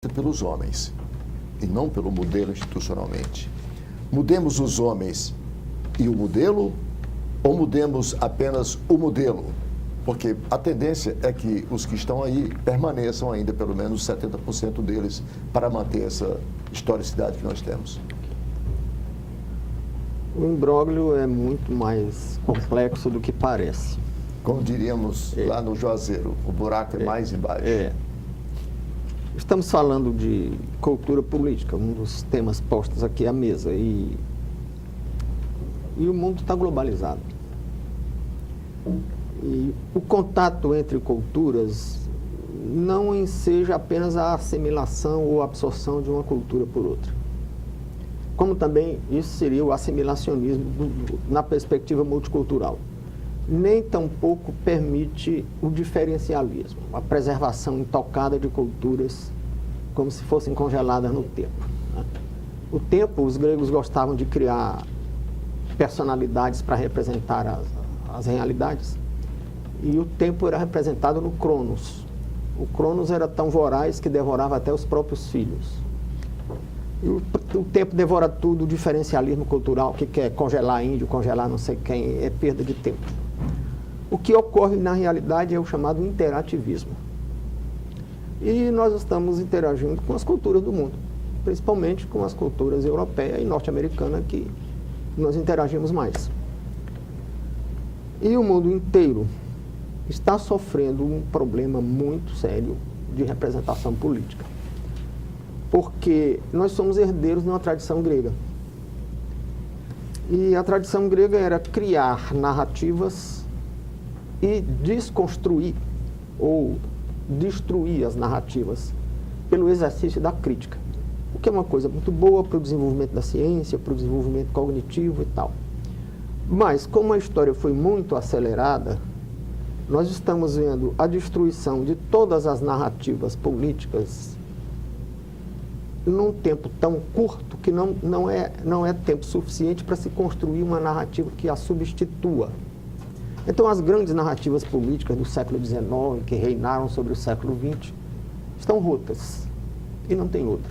pelos homens e não pelo modelo institucionalmente. Mudemos os homens e o modelo ou mudemos apenas o modelo? Porque a tendência é que os que estão aí permaneçam ainda, pelo menos 70% deles, para manter essa historicidade que nós temos. O imbróglio é muito mais complexo do que parece. Como diríamos lá no Juazeiro, o buraco é mais embaixo. Estamos falando de cultura política, um dos temas postos aqui à mesa. E o mundo está globalizado. E o contato entre culturas não enseja apenas a assimilação ou absorção de uma cultura por outra. Como também isso seria o assimilacionismo na perspectiva multicultural. Nem tampouco permite o diferencialismo, a preservação intocada de culturas como se fossem congeladas no tempo. O tempo, os gregos gostavam de criar personalidades para representar as realidades, e o tempo era representado no Cronos. O Cronos era tão voraz que devorava até os próprios filhos. E o tempo devora tudo, o diferencialismo cultural, que quer congelar índio, congelar não sei quem, é perda de tempo. O que ocorre na realidade é o chamado interativismo. E nós estamos interagindo com as culturas do mundo, principalmente com as culturas europeia e norte-americana, que nós interagimos mais. E o mundo inteiro está sofrendo um problema muito sério de representação política. Porque nós somos herdeiros de uma tradição grega. E a tradição grega era criar narrativas e desconstruir ou destruir as narrativas pelo exercício da crítica, o que é uma coisa muito boa para o desenvolvimento da ciência, para o desenvolvimento cognitivo e tal. Mas, como a história foi muito acelerada, nós estamos vendo a destruição de todas as narrativas políticas num tempo tão curto que não é tempo suficiente para se construir uma narrativa que a substitua. Então, as grandes narrativas políticas do século XIX, que reinaram sobre o século XX, estão rotas e não tem outra.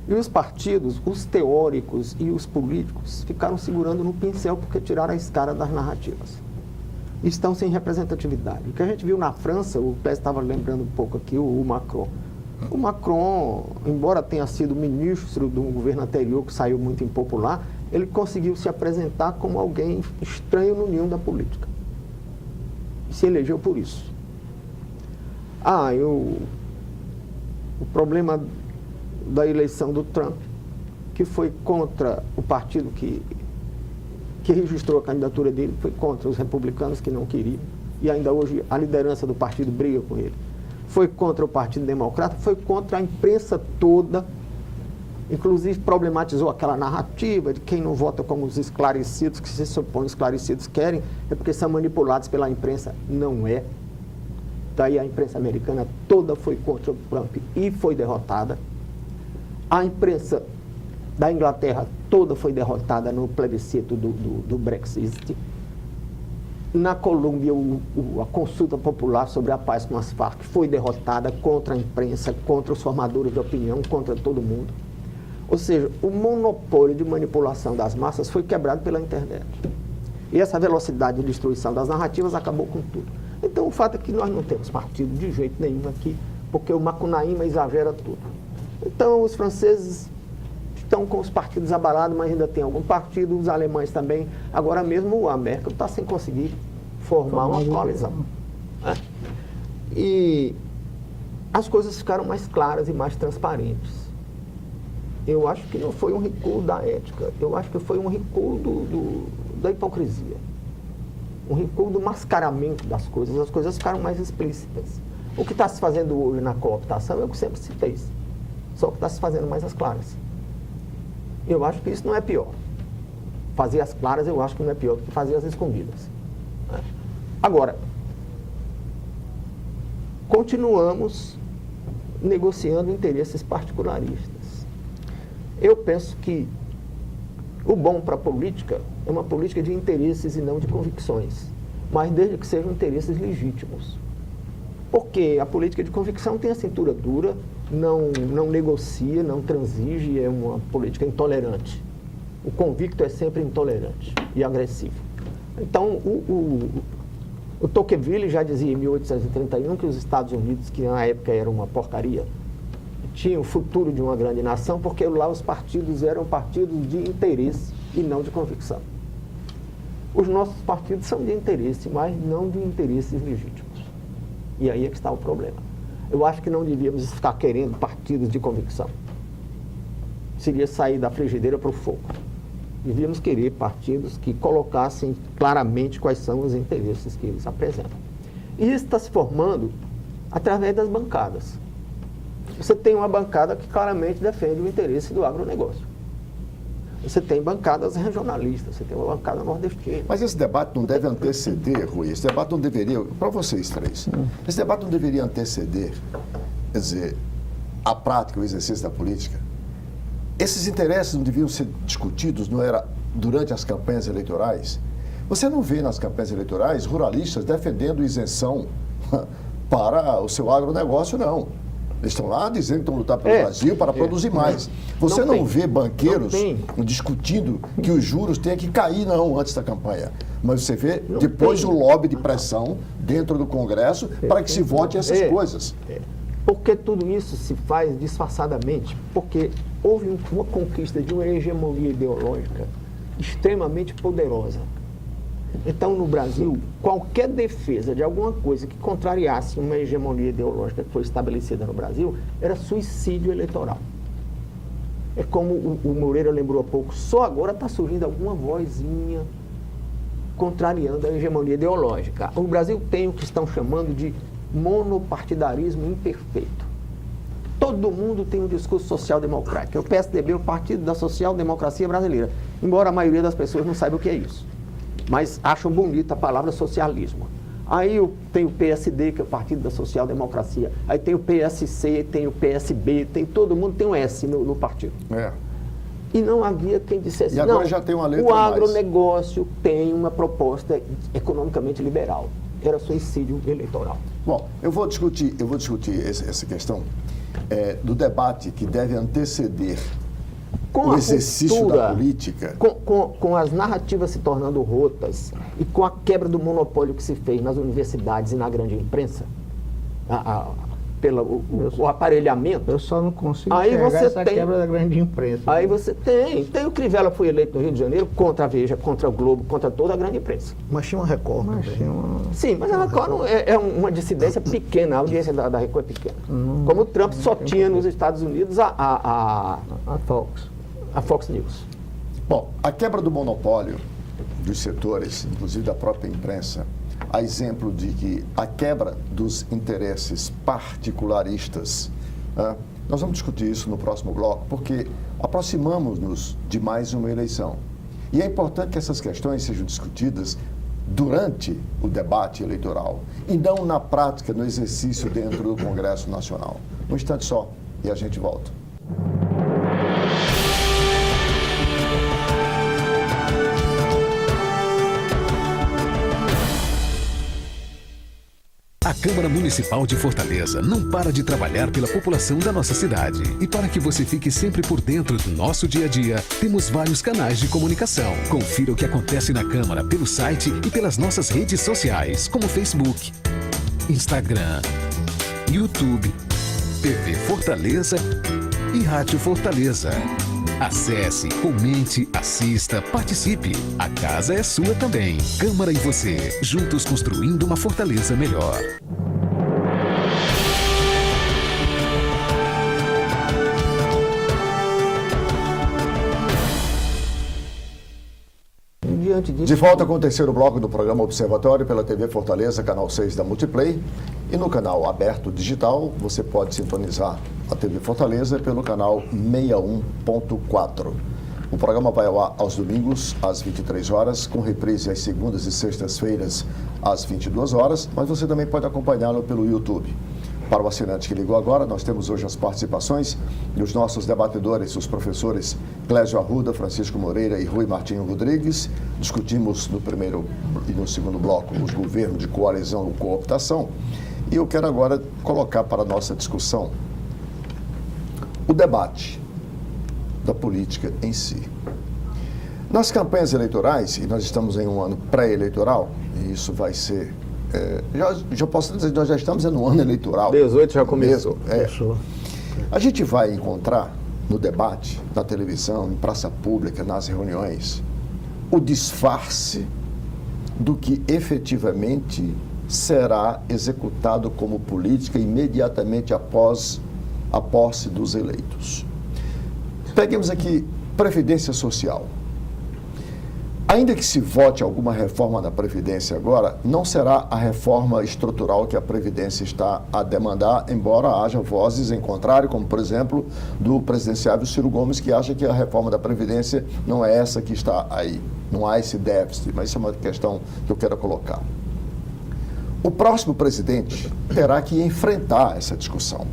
E os partidos, os teóricos e os políticos ficaram segurando no pincel porque tiraram a escara das narrativas. Estão sem representatividade. O que a gente viu na França, o Pérez estava lembrando um pouco aqui, o Macron. O Macron, embora tenha sido ministro de um governo anterior que saiu muito impopular, ele conseguiu se apresentar como alguém estranho no ninho da política. E se elegeu por isso. O problema da eleição do Trump, que foi contra o partido que registrou a candidatura dele, foi contra os republicanos que não queriam, e ainda hoje a liderança do partido briga com ele. Foi contra o Partido Democrata, foi contra a imprensa toda, inclusive problematizou aquela narrativa de quem não vota como os esclarecidos, que se supõe esclarecidos querem, é porque são manipulados pela imprensa. Não é. Daí a imprensa americana toda foi contra o Trump e foi derrotada. A imprensa da Inglaterra toda foi derrotada no plebiscito do Brexit. Na Colômbia, a consulta popular sobre a paz com as Farc foi derrotada contra a imprensa, contra os formadores de opinião, contra todo mundo. Ou seja, o monopólio de manipulação das massas foi quebrado pela internet. E essa velocidade de destruição das narrativas acabou com tudo. Então, o fato é que nós não temos partido de jeito nenhum aqui, porque o Macunaíma exagera tudo. Então, os franceses estão com os partidos abalados, mas ainda tem algum partido, os alemães também. Agora mesmo a Merkel está sem conseguir formar uma coalizão. E as coisas ficaram mais claras e mais transparentes. Eu acho que não foi um recuo da ética, eu acho que foi um recuo da hipocrisia. Um recuo do mascaramento das coisas, as coisas ficaram mais explícitas. O que está se fazendo hoje na cooptação é o que sempre se fez, só que está se fazendo mais as claras. Eu acho que isso não é pior. Fazer as claras eu acho que não é pior do que fazer as escondidas. Agora, continuamos negociando interesses particularistas. Eu penso que o bom para a política é uma política de interesses e não de convicções, mas desde que sejam interesses legítimos. Porque a política de convicção tem a cintura dura, não negocia, não transige, é uma política intolerante. O convicto é sempre intolerante e agressivo. Então, o Tocqueville já dizia em 1831 que os Estados Unidos, que na época era uma porcaria, tinham o futuro de uma grande nação, porque lá os partidos eram partidos de interesse e não de convicção. Os nossos partidos são de interesse, mas não de interesses legítimos. E aí é que está o problema. Eu acho que não devíamos ficar querendo partidos de convicção. Seria sair da frigideira para o fogo. Devíamos querer partidos que colocassem claramente quais são os interesses que eles apresentam. E isso está se formando através das bancadas. Você tem uma bancada que claramente defende o interesse do agronegócio. Você tem bancadas regionalistas, você tem uma bancada nordestina. Mas esse debate não deve anteceder, Rui, esse debate não deveria, para vocês três, esse debate não deveria anteceder, quer dizer, a prática, o exercício da política. Esses interesses não deviam ser discutidos, não era durante as campanhas eleitorais? Você não vê nas campanhas eleitorais ruralistas defendendo isenção para o seu agronegócio, não. Eles estão lá dizendo que estão lutando pelo Brasil para produzir mais. Você não vê banqueiros discutindo que os juros têm que cair, não, antes da campanha. Mas você vê depois o lobby de pressão dentro do Congresso para que se vote essas coisas. Porque tudo isso se faz disfarçadamente, porque houve uma conquista de uma hegemonia ideológica extremamente poderosa. Então, no Brasil, qualquer defesa de alguma coisa que contrariasse uma hegemonia ideológica que foi estabelecida no Brasil era suicídio eleitoral. É como o Moreira lembrou há pouco, só agora está surgindo alguma vozinha contrariando a hegemonia ideológica. O Brasil tem o que estão chamando de monopartidarismo imperfeito. Todo mundo tem um discurso social-democrático. O PSDB é o Partido da Social-Democracia Brasileira, embora a maioria das pessoas não saiba o que é isso. Mas acham bonita a palavra socialismo. Aí tem o PSD, que é o Partido da Social Democracia. Aí tem o PSC, tem o PSB, todo mundo tem um S no partido. E não havia quem dissesse, e agora já tem uma letra o agronegócio tem uma proposta economicamente liberal. Era suicídio eleitoral. Bom, eu vou discutir essa questão do debate que deve anteceder com o exercício da política. Com as narrativas se tornando rotas e com a quebra do monopólio que se fez nas universidades e na grande imprensa, o aparelhamento. Eu só não consigo enxergar essa quebra da grande imprensa. Aí você tem o Crivella foi eleito no Rio de Janeiro contra a Veja, contra o Globo, contra toda a grande imprensa. Mas tinha uma Record. Sim, mas a Record é uma dissidência pequena, a audiência da Record é pequena. Como o Trump só tinha nos Estados Unidos a Fox News. Bom, a quebra do monopólio dos setores, inclusive da própria imprensa, a exemplo de que a quebra dos interesses particularistas, nós vamos discutir isso no próximo bloco, porque aproximamos-nos de mais uma eleição. E é importante que essas questões sejam discutidas durante o debate eleitoral e não na prática, no exercício dentro do Congresso Nacional. Um instante só e a gente volta. A Câmara Municipal de Fortaleza não para de trabalhar pela população da nossa cidade. E para que você fique sempre por dentro do nosso dia a dia, temos vários canais de comunicação. Confira o que acontece na Câmara pelo site e pelas nossas redes sociais, como Facebook, Instagram, YouTube, TV Fortaleza e Rádio Fortaleza. Acesse, comente, assista, participe. A casa é sua também. Câmara e você, juntos construindo uma Fortaleza melhor. De volta com o terceiro bloco do programa Observatório pela TV Fortaleza, canal 6 da Multiplay. E no canal aberto digital, você pode sintonizar a TV Fortaleza pelo canal 61.4. O programa vai ao ar aos domingos, às 23 horas, com reprise às segundas e sextas-feiras, às 22 horas, mas você também pode acompanhá-lo pelo YouTube. Para o assinante que ligou agora, nós temos hoje as participações dos nossos debatedores, os professores Clésio Arruda, Francisco Moreira e Rui Martinho Rodrigues. Discutimos no primeiro e no segundo bloco os governos de coalizão ou cooptação. E eu quero agora colocar para a nossa discussão o debate da política em si. Nas campanhas eleitorais, e nós estamos em um ano pré-eleitoral, e isso vai ser... já posso dizer que nós já estamos no ano eleitoral. 18 já começou. A gente vai encontrar no debate, na televisão, em praça pública, nas reuniões, o disfarce do que efetivamente será executado como política imediatamente após a posse dos eleitos. Peguemos aqui Previdência Social. Ainda que se vote alguma reforma da Previdência agora, não será a reforma estrutural que a Previdência está a demandar, embora haja vozes em contrário, como, por exemplo, do presidenciável Ciro Gomes, que acha que a reforma da Previdência não é essa que está aí. Não há esse déficit, mas isso é uma questão que eu quero colocar. O próximo presidente terá que enfrentar essa discussão.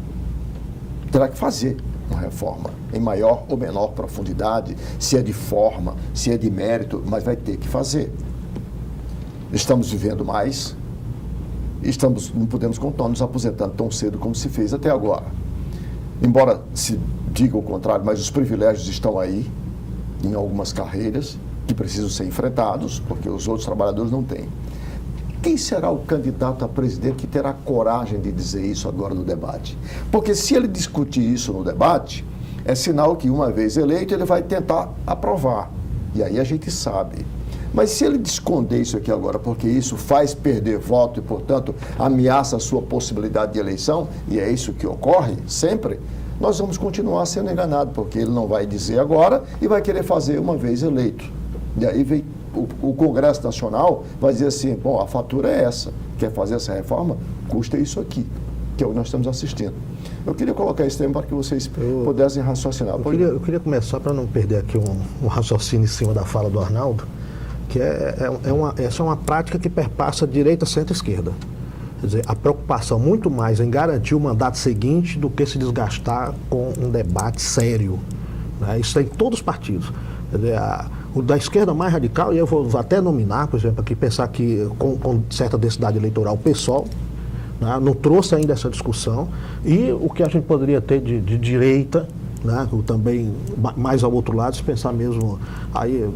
Terá que fazer uma reforma em maior ou menor profundidade, se é de forma, se é de mérito, mas vai ter que fazer. Estamos vivendo mais, não podemos continuar nos aposentando tão cedo como se fez até agora. Embora se diga o contrário, mas os privilégios estão aí, em algumas carreiras, que precisam ser enfrentados, porque os outros trabalhadores não têm. Quem será o candidato a presidente que terá coragem de dizer isso agora no debate? Porque se ele discutir isso no debate, é sinal que, uma vez eleito, ele vai tentar aprovar. E aí a gente sabe. Mas se ele esconder isso aqui agora, porque isso faz perder voto e, portanto, ameaça a sua possibilidade de eleição, e é isso que ocorre sempre, nós vamos continuar sendo enganados, porque ele não vai dizer agora e vai querer fazer uma vez eleito. E aí vem o Congresso Nacional, vai dizer assim, bom, a fatura é essa, quer fazer essa reforma, custa isso aqui, que é o que nós estamos assistindo. Eu queria colocar esse tema para que vocês pudessem raciocinar. Eu queria começar, para não perder aqui um raciocínio em cima da fala do Arnaldo, que essa é uma prática que perpassa direita, centro e esquerda. Quer dizer, a preocupação muito mais em garantir o mandato seguinte do que se desgastar com um debate sério, né? Isso tem em todos os partidos. Quer dizer, o da esquerda mais radical, e eu vou até nominar, por exemplo, aqui, pensar que com certa densidade eleitoral, o PSOL, né, não trouxe ainda essa discussão, e o que a gente poderia ter de direita, né, também mais ao outro lado, se pensar mesmo aí,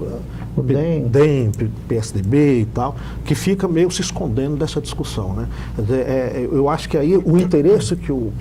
o DEM, PSDB e tal, que fica meio se escondendo dessa discussão, né? Quer dizer, eu acho que aí o interesse que o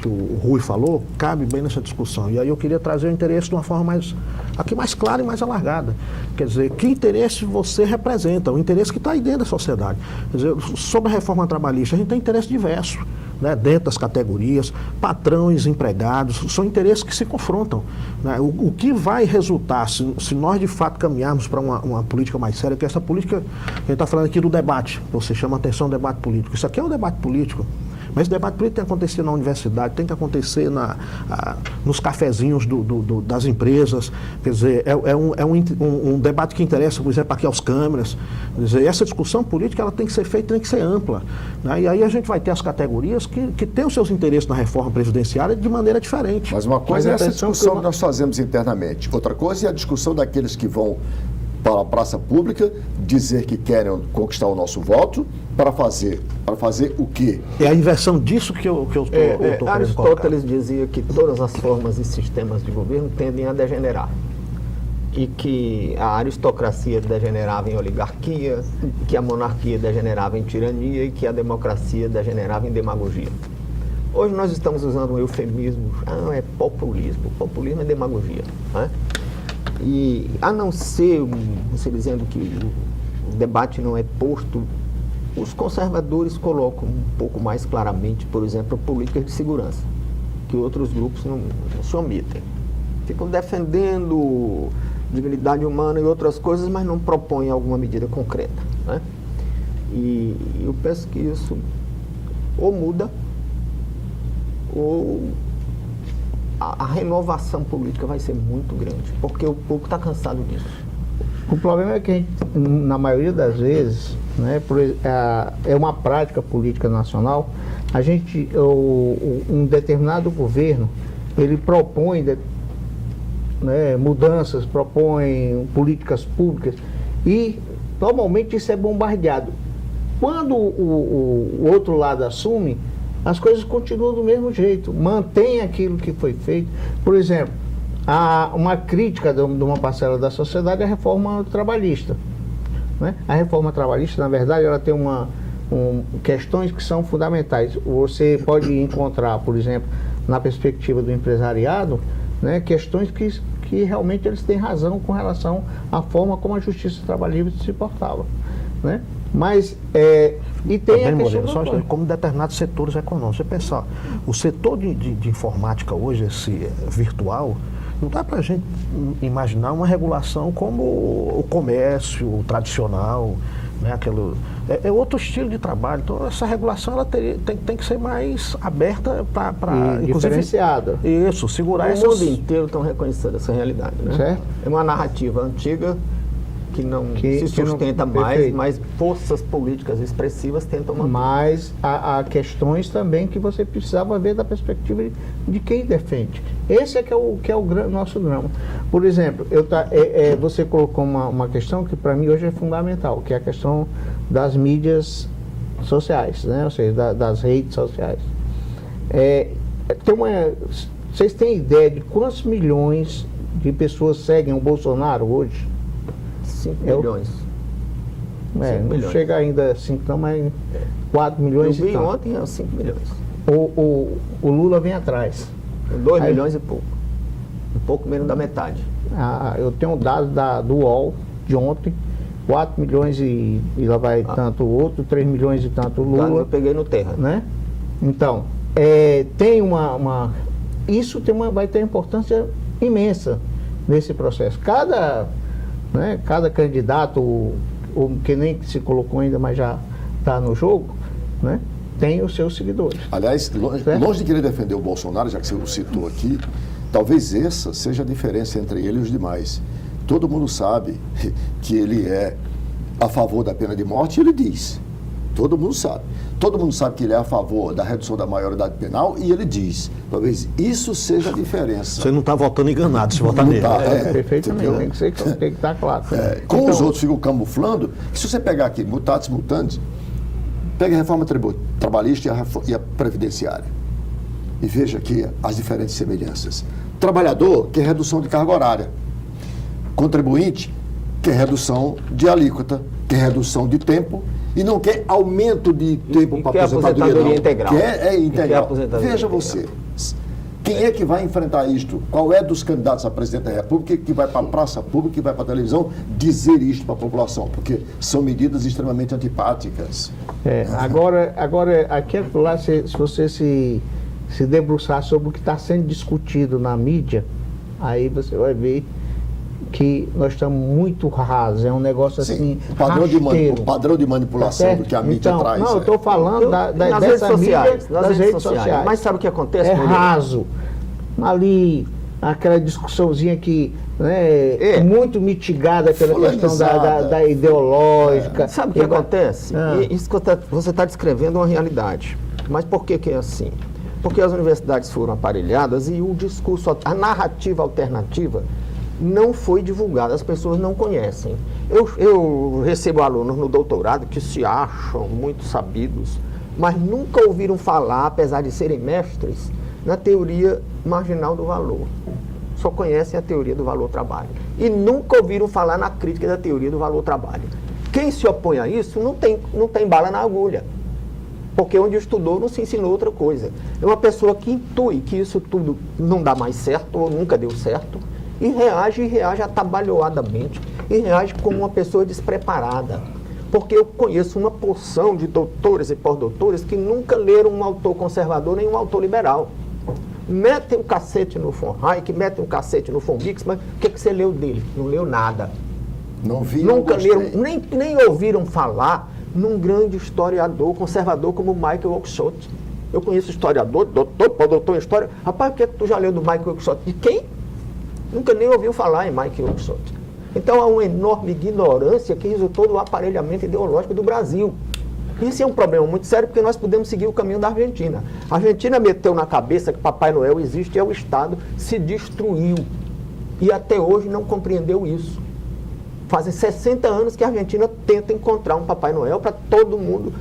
Rui falou cabe bem nessa discussão, e aí eu queria trazer o interesse de uma forma mais clara e mais alargada. Quer dizer, que interesse você representa, o interesse que está aí dentro da sociedade. Quer dizer, sobre a reforma trabalhista, a gente tem interesse diverso, né, dentro das categorias, patrões, empregados, são interesses que se confrontam, né? O que vai resultar, se nós de fato caminharmos para uma política mais séria, que essa política, a gente está falando aqui do debate, você chama atenção ao debate político, isso aqui é um debate político, mas o debate político tem que acontecer na universidade, tem que acontecer nos cafezinhos das empresas, quer dizer, é um debate que interessa, por exemplo, aqui aos câmeras. Quer dizer, essa discussão política ela tem que ser feita, tem que ser ampla, né? E aí a gente vai ter as categorias que têm os seus interesses na reforma previdenciária de maneira diferente. Mas uma coisa é essa discussão que nós fazemos internamente, outra coisa é a discussão daqueles que vão para a praça pública dizer que querem conquistar o nosso voto para fazer o quê? É a inversão disso que eu estou querendo colocar. Aristóteles dizia que todas as formas e sistemas de governo tendem a degenerar. E que a aristocracia degenerava em oligarquia, que a monarquia degenerava em tirania e que a democracia degenerava em demagogia. Hoje nós estamos usando um eufemismo, é populismo. Populismo é demagogia, né? E a não ser, você dizendo que o debate não é posto, os conservadores colocam um pouco mais claramente, por exemplo, políticas de segurança, que outros grupos não se omitem. Ficam defendendo dignidade humana e outras coisas, mas não propõem alguma medida concreta, né? E eu penso que isso ou muda, ou a renovação política vai ser muito grande, porque o povo está cansado disso. O problema é que a gente, na maioria das vezes, né, é uma prática política nacional, um determinado governo, ele propõe mudanças, propõe políticas públicas e normalmente isso é bombardeado. Quando o outro lado assume, as coisas continuam do mesmo jeito, mantém aquilo que foi feito. Por exemplo, uma crítica de uma parcela da sociedade é a reforma trabalhista, né? A reforma trabalhista, na verdade, ela tem questões que são fundamentais. Você pode encontrar, por exemplo, na perspectiva do empresariado, né, questões que realmente eles têm razão com relação à forma como a justiça trabalhista se portava, né? Mas, e tem Também, a questão Moreira, só como determinados setores econômicos. Você pensar, o setor de informática hoje, esse virtual, não dá para a gente imaginar uma regulação como o comércio tradicional, né? É outro estilo de trabalho. Então, essa regulação ela tem que ser mais aberta para diferenciada. Isso, segurar O mundo inteiro estão reconhecendo essa realidade, né? Certo. É uma narrativa antiga que não se sustenta mais, perfeito. mas forças políticas expressivas tentam manter. Mas há questões também que você precisava ver da perspectiva de quem defende. Esse é que é o nosso drama. Por exemplo, você colocou uma questão que para mim hoje é fundamental, que é a questão das mídias sociais, né? Ou seja, das redes sociais. Vocês têm ideia de quantos milhões de pessoas seguem o Bolsonaro hoje? 5 milhões. Não milhões. chega ainda a 5 não, mas 4 milhões Eu e vi tal. ontem 5 milhões. O Lula vem atrás. 2 Aí- milhões e pouco. Um pouco menos da metade. Eu tenho dados do UOL de ontem, 4 milhões e lá vai tanto o outro, 3 milhões e tanto o Dados Lula, eu peguei no Terra. né? Então, tem isso vai ter importância imensa nesse processo. Cada candidato, ou que nem se colocou ainda, mas já está no jogo, né? Tem os seus seguidores. Aliás, Certo? longe de querer defender o Bolsonaro, já que você o citou aqui, talvez essa seja a diferença entre ele e os demais. Todo mundo sabe que ele é a favor da pena de morte, ele diz. Todo mundo sabe. Todo mundo sabe que ele é a favor da redução da maioridade penal e ele diz. Talvez isso seja a diferença. Você não está votando enganado se votar Não nele. tá, Perfeitamente, entendeu? tem que estar claro. Como Então, os outros ficam camuflando, que se você pegar aqui, mutatis mutandis, pega a reforma trabalhista e a previdenciária. E veja aqui as diferentes semelhanças. Trabalhador quer redução de carga horária. Contribuinte quer redução de alíquota, quer redução de tempo e não quer aumento de tempo E para quer aposentadoria. aposentadoria Não. integral. Quer E integral. quer aposentadoria Veja integral. você. Quem é que vai enfrentar isto? Qual é dos candidatos a presidente da República que vai para a praça pública, que vai para a televisão dizer isto para a população? Porque são medidas extremamente antipáticas. Agora aqui lá, se você se debruçar sobre o que está sendo discutido na mídia, aí você vai ver que nós estamos muito rasos, é um negócio assim, o padrão rasteiro. padrão de manipulação Tá do que a mídia então, traz. Não, eu estou falando Nas dessa redes mídia, sociais. das redes sociais. Mas sabe o que acontece, É Moreira? raso. Ali, aquela discussãoncia que muito mitigada pela questão Fulanizada. da ideológica. Sabe o que acontece? Isso que você está descrevendo é uma realidade. Mas por que é assim? Porque as universidades foram aparelhadas e o discurso, a narrativa alternativa não foi divulgada, as pessoas não conhecem. Eu recebo alunos no doutorado que se acham muito sabidos, mas nunca ouviram falar, apesar de serem mestres, na teoria marginal do valor. Só conhecem a teoria do valor-trabalho. E nunca ouviram falar na crítica da teoria do valor-trabalho. Quem se opõe a isso não tem bala na agulha. Porque onde estudou não se ensinou outra coisa. É uma pessoa que intui que isso tudo não dá mais certo ou nunca deu certo e reage atabalhoadamente e reage como uma pessoa despreparada. Porque eu conheço uma porção de doutores e pós-doutores que nunca leram um autor conservador nem um autor liberal. Metem um cacete no von Hayek, metem um cacete no von Mises, mas o que você leu dele? Não leu nada. Não vi, Nunca não gostei. leram, nem ouviram falar num grande historiador conservador como Michael Oakeshott. Eu conheço historiador, doutor em história. Rapaz, o que é que tu já leu do Michael Oakeshott? De quem? Nunca nem ouviu falar em Michael Oakeshott. Então há uma enorme ignorância que resultou do aparelhamento ideológico do Brasil. Isso é um problema muito sério porque nós podemos seguir o caminho da Argentina. A Argentina meteu na cabeça que Papai Noel existe e é o Estado, se destruiu. E até hoje não compreendeu isso. Fazem 60 anos que a Argentina tenta encontrar um Papai Noel para todo mundo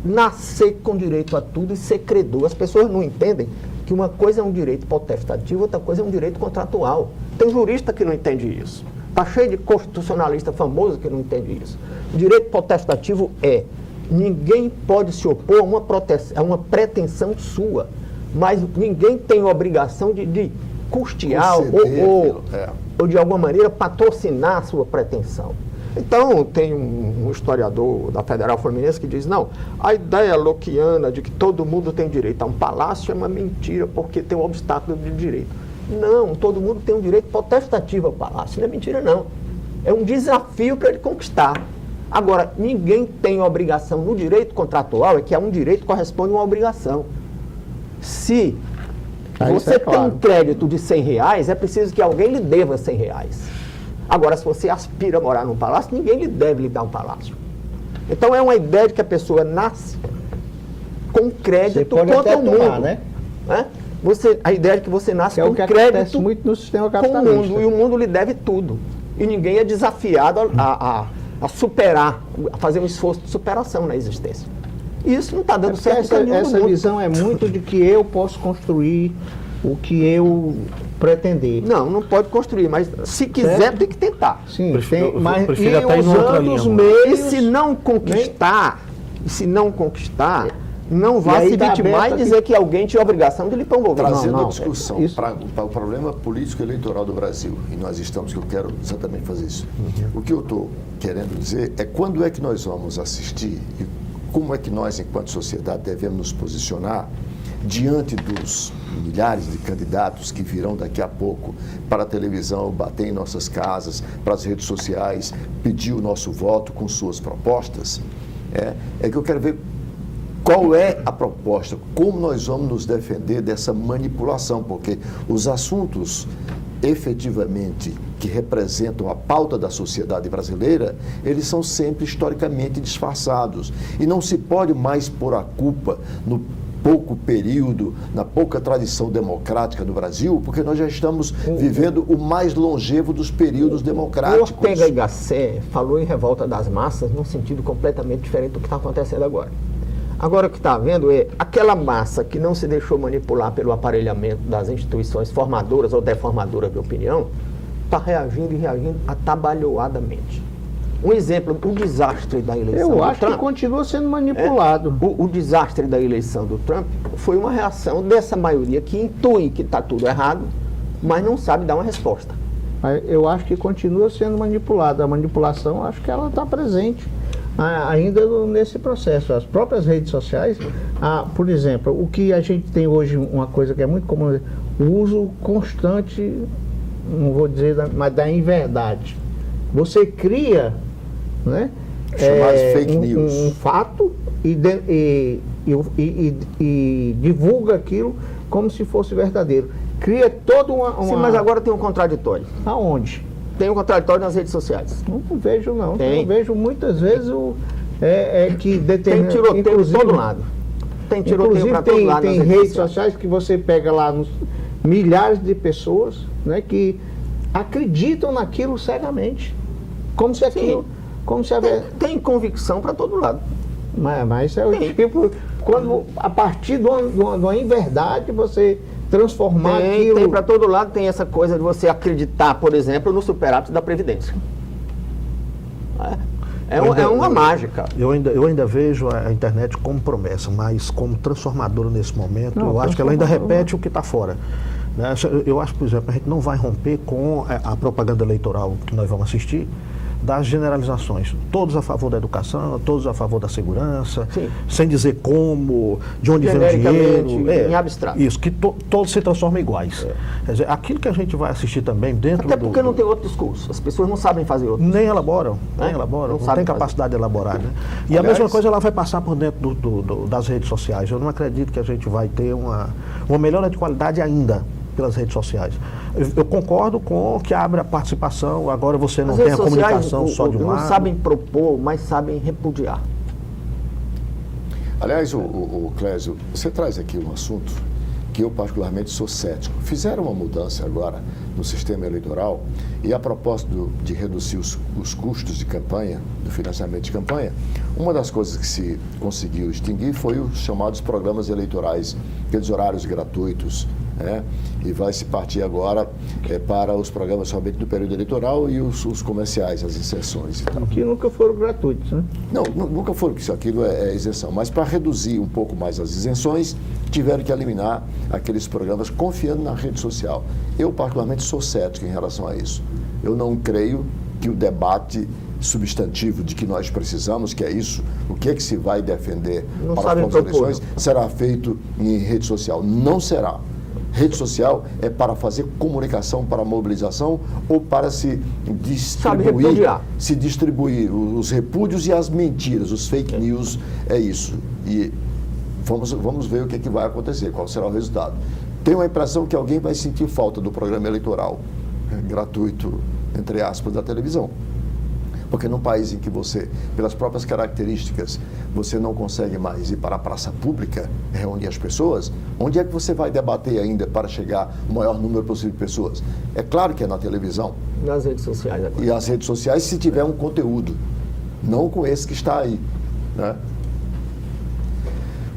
nascer com direito a tudo e ser credor. As pessoas não entendem que uma coisa é um direito potestativo, outra coisa é um direito contratual. Tem jurista que não entende isso. Está cheio de constitucionalista famoso que não entende isso. O direito potestativo é: ninguém pode se opor a uma pretensão sua, mas ninguém tem obrigação de custear ou de alguma maneira patrocinar a sua pretensão. Então, tem um historiador da Federal Fluminense que diz: não, a ideia lockeana de que todo mundo tem direito a um palácio é uma mentira, porque tem um obstáculo de direito. Não, todo mundo tem um direito potestativo ao palácio, não é mentira não. É um desafio para ele conquistar. Agora, ninguém tem obrigação no direito contratual, é que a um direito corresponde a uma obrigação. Se você tem um crédito de R$100, é preciso que alguém lhe deva R$100. Agora, se você aspira a morar num palácio, ninguém lhe deve lhe dar um palácio. Então, é uma ideia de que a pessoa nasce com crédito contra o mundo. Né? A ideia de que você nasce com crédito muito no sistema com o mundo, e o mundo lhe deve tudo. E ninguém é desafiado a superar, a fazer um esforço de superação na existência. E isso não está dando certo. Essa visão é muito de que eu posso construir o que eu pretender. Não pode construir, mas se quiser tem que tentar. Sim, mas prefiro até usando os meios. E se não conquistar, não vá se vitimar e dizer que alguém tinha a obrigação de lhe promover. Trazendo a discussão para o problema político eleitoral do Brasil, e nós estamos, que eu quero exatamente fazer isso. O que eu estou querendo dizer é quando é que nós vamos assistir e como é que nós, enquanto sociedade, devemos nos posicionar diante dos milhares de candidatos que virão daqui a pouco para a televisão, bater em nossas casas, para as redes sociais, pedir o nosso voto com suas propostas. É que eu quero ver qual é a proposta, como nós vamos nos defender dessa manipulação, porque os assuntos efetivamente que representam a pauta da sociedade brasileira, eles são sempre historicamente disfarçados. E não se pode mais pôr a culpa no pouco período, na pouca tradição democrática do Brasil, porque nós já estamos vivendo o mais longevo dos períodos democráticos. O Ortega y Gasset falou em revolta das massas num sentido completamente diferente do que está acontecendo agora. Agora o que está havendo é aquela massa que não se deixou manipular pelo aparelhamento das instituições formadoras ou deformadoras de opinião, está reagindo e reagindo atabalhoadamente. Um exemplo, o desastre da eleição do Trump. Eu acho que continua sendo manipulado. O desastre da eleição do Trump foi uma reação dessa maioria que intui que está tudo errado, mas não sabe dar uma resposta. Eu acho que continua sendo manipulado. A manipulação, acho que ela está presente ainda nesse processo. As próprias redes sociais, por exemplo, o que a gente tem hoje, uma coisa que é muito comum, o uso constante, não vou dizer, mas da inverdade. Você cria, né, fake news. Um fato e divulga aquilo como se fosse verdadeiro. Cria toda uma... Sim, mas agora tem um contraditório. Aonde? Tem um contraditório nas redes sociais. Não vejo, não. Tem. Eu vejo muitas vezes que Tem determina... tiroteio de todo lado. Tem tiroteio para todo lado. Tem redes sociais que você pega lá nos milhares de pessoas, né, que acreditam naquilo cegamente. Como se aquilo... Tem convicção para todo lado. Mas é o tipo... Quando, a partir de uma inverdade, você transformar aquilo... Tem para todo lado, tem essa coisa de você acreditar, por exemplo, no superávit da Previdência. É uma mágica. Eu ainda vejo a internet como promessa, mas como transformadora nesse momento. Eu acho que ela ainda repete o que está fora. Né? Eu acho, por exemplo, a gente não vai romper com a propaganda eleitoral que nós vamos assistir, das generalizações. Todos a favor da educação, todos a favor da segurança, sim, sem dizer como, de onde vem o dinheiro. Em abstrato. Isso, que todos se transformam iguais. Quer dizer, aquilo que a gente vai assistir também dentro Até porque não tem outro discurso. As pessoas não sabem fazer outro discurso. Nem elaboram, não tem capacidade de elaborar. Né? E aliás, a mesma coisa ela vai passar por dentro das redes sociais. Eu não acredito que a gente vai ter uma melhora de qualidade ainda pelas redes sociais. Eu concordo com que abre a participação, agora você não tem a comunicação só de um lado. Não sabem propor, mas sabem repudiar. Aliás, o Clésio, você traz aqui um assunto que eu particularmente sou cético. Fizeram uma mudança agora no sistema eleitoral e a propósito de reduzir os custos de campanha, do financiamento de campanha, uma das coisas que se conseguiu extinguir foi os chamados programas eleitorais, aqueles horários gratuitos, né? E vai se partir agora para os programas somente do período eleitoral e os comerciais, as inserções e tal. Que nunca foram gratuitos, né? Não, nunca foram, porque aquilo é isenção. Mas para reduzir um pouco mais as isenções, tiveram que eliminar aqueles programas confiando na rede social. Eu, particularmente, sou cético em relação a isso. Eu não creio que o debate substantivo de que nós precisamos, que é isso, o que é que se vai defender Não para as sabem próximas propor. eleições, será feito em rede social. Não será. Rede social é para fazer comunicação, para mobilização ou para se distribuir os repúdios e as mentiras, os fake news, é isso. E vamos ver o que vai acontecer, qual será o resultado. Tenho a impressão que alguém vai sentir falta do programa eleitoral gratuito, entre aspas, da televisão. Porque num país em que você, pelas próprias características, você não consegue mais ir para a praça pública, reunir as pessoas, onde é que você vai debater ainda para chegar o maior número possível de pessoas? É claro que é na televisão. Nas redes sociais agora. E as redes sociais, se tiver um conteúdo, não com esse que está aí, né?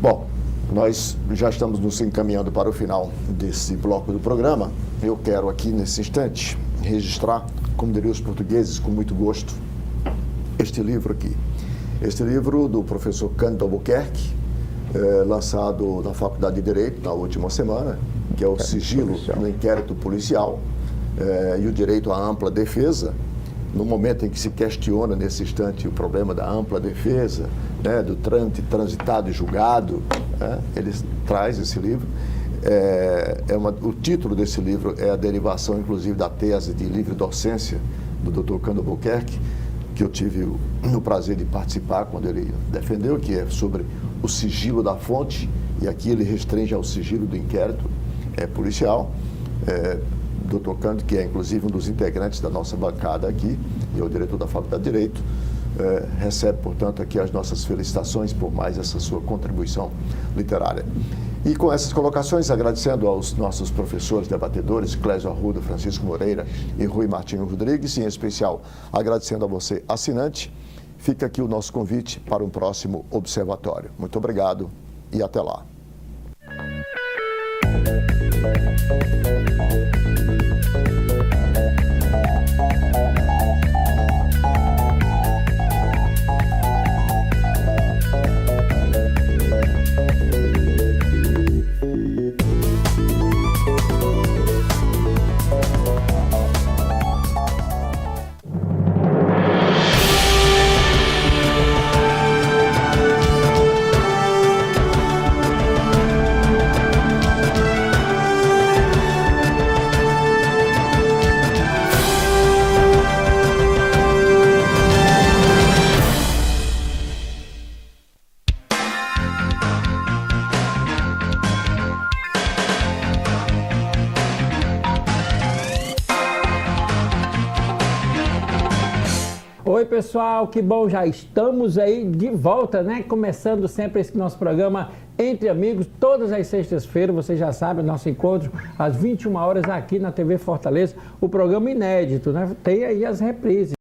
Bom, nós já estamos nos encaminhando para o final desse bloco do programa. Eu quero aqui, nesse instante, registrar, como diriam os portugueses, com muito gosto, este livro aqui. Este livro do professor Cândido Albuquerque, lançado na Faculdade de Direito na última semana, que é o Sigilo no Inquérito Policial e o Direito à Ampla Defesa. No momento em que se questiona, nesse instante, o problema da ampla defesa, né, do transitado e julgado, né, ele traz esse livro. O título desse livro é a derivação, inclusive, da tese de livre docência do Dr. Cândido Albuquerque, que eu tive o prazer de participar quando ele defendeu, que é sobre o sigilo da fonte, e aqui ele restringe ao sigilo do inquérito policial. Dr. Cândido, que é inclusive um dos integrantes da nossa bancada aqui, e é o diretor da Faculdade de Direito, recebe, portanto, aqui as nossas felicitações por mais essa sua contribuição literária. E com essas colocações, agradecendo aos nossos professores debatedores, Clésio Arruda, Francisco Moreira e Rui Martinho Rodrigues, e em especial agradecendo a você, assinante, fica aqui o nosso convite para um próximo observatório. Muito obrigado e até lá. Oi pessoal, que bom, já estamos aí de volta, né? Começando sempre esse nosso programa Entre Amigos, todas as sextas-feiras, você já sabe, nosso encontro às 21 horas aqui na TV Fortaleza, o programa inédito, né? Tem aí as reprises.